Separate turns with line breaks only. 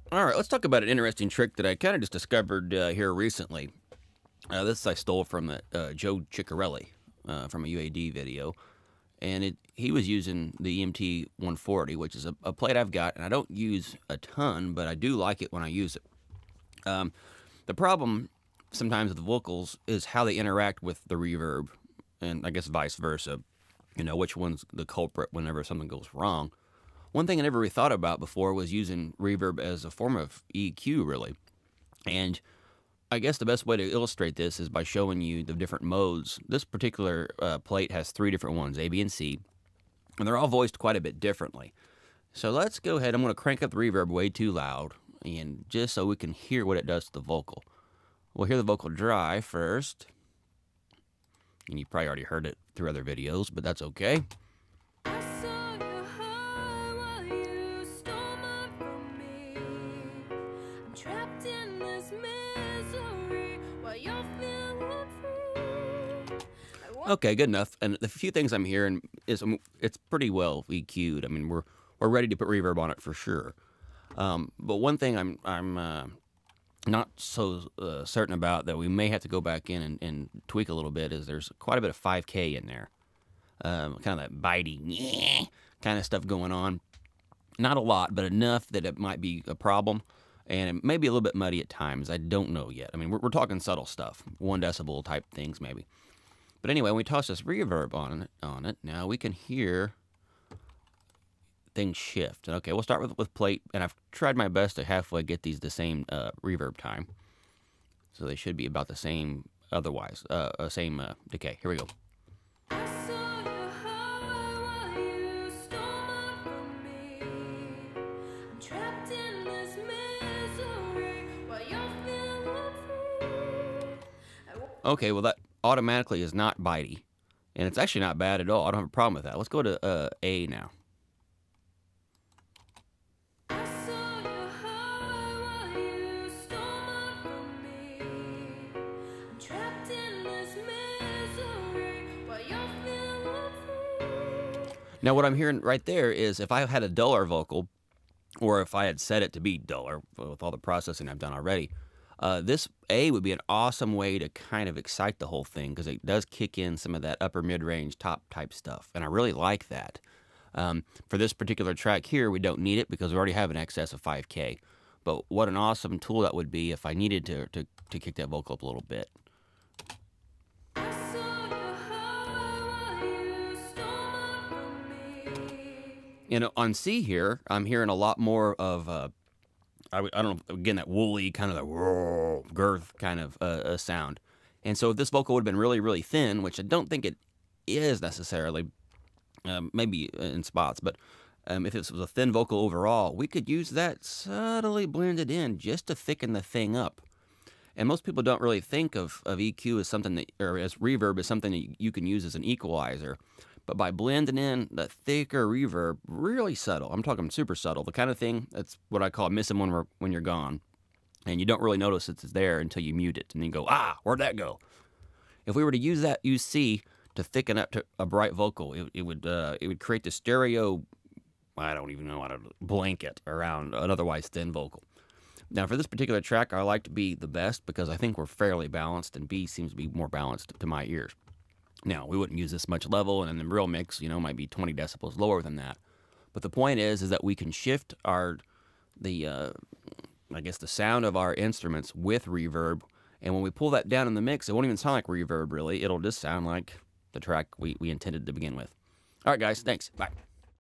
All right, let's talk about an interesting trick that I kind of just discovered here recently. This I stole from Joe Ciccarelli from a UAD video, and he was using the EMT 140, which is a plate I've got, and I don't use a ton, but I do like it when I use it. The problem sometimes with the vocals is how they interact with the reverb, and I guess vice versa. You know, which one's the culprit whenever something goes wrong. One thing I never really thought about before was using reverb as a form of EQ, really. And I guess the best way to illustrate this is by showing you the different modes. This particular plate has 3 different ones, A, B, and C, and they're all voiced quite a bit differently. So let's go ahead. I'm going to crank up the reverb way too loud, and just so we can hear what it does to the vocal. We'll hear the vocal dry first, and you probably already heard it through other videos, but that's okay. Okay, good enough. And the few things I'm hearing is it's pretty well EQ'd. I mean, we're ready to put reverb on it for sure. But one thing I'm not so certain about that we may have to go back in and tweak a little bit is there's quite a bit of 5K in there. Kind of that bitey kind of stuff going on. Not a lot, but enough that it might be a problem. And it may be a little bit muddy at times. I don't know yet. I mean, we're talking subtle stuff, 1 decibel type things maybe. But anyway, when we toss this reverb on it, now we can hear things shift. Okay, we'll start with plate, and I've tried my best to halfway get these the same reverb time. So they should be about the same otherwise, same decay. Here we go. Okay, well that automatically is not bitey, and it's actually not bad at all. I don't have a problem with that. Let's go to A now. Now what I'm hearing right there is if I had a duller vocal, or if I had set it to be duller with all the processing I've done already, this A would be an awesome way to kind of excite the whole thing because it does kick in some of that upper mid-range top type stuff, and I really like that. For this particular track here, we don't need it because we already have an excess of 5K, but what an awesome tool that would be if I needed to kick that vocal up a little bit. You know, on C here, I'm hearing a lot more of I don't know, again, that woolly kind of the girth kind of sound. And so if this vocal would have been really, really thin, which I don't think it is necessarily, maybe in spots, but if this was a thin vocal overall, we could use that subtly blended in just to thicken the thing up. And most people don't really think of EQ as something that, or as reverb as something that you can use as an equalizer. But by blending in the thicker reverb, really subtle, I'm talking super subtle, the kind of thing that's what I call missing when you're gone. And you don't really notice it's there until you mute it. And then you go, ah, where'd that go? If we were to use C to thicken up to a bright vocal, it would create the stereo, I don't even know how to blanket around an otherwise thin vocal. Now for this particular track, I like to be the best because I think we're fairly balanced, and B seems to be more balanced to my ears. Now, we wouldn't use this much level, and in the real mix, you know, might be 20 decibels lower than that. But the point is that we can shift I guess the sound of our instruments with reverb, and when we pull that down in the mix, it won't even sound like reverb, really. It'll just sound like the track we intended to begin with. All right, guys, thanks. Bye.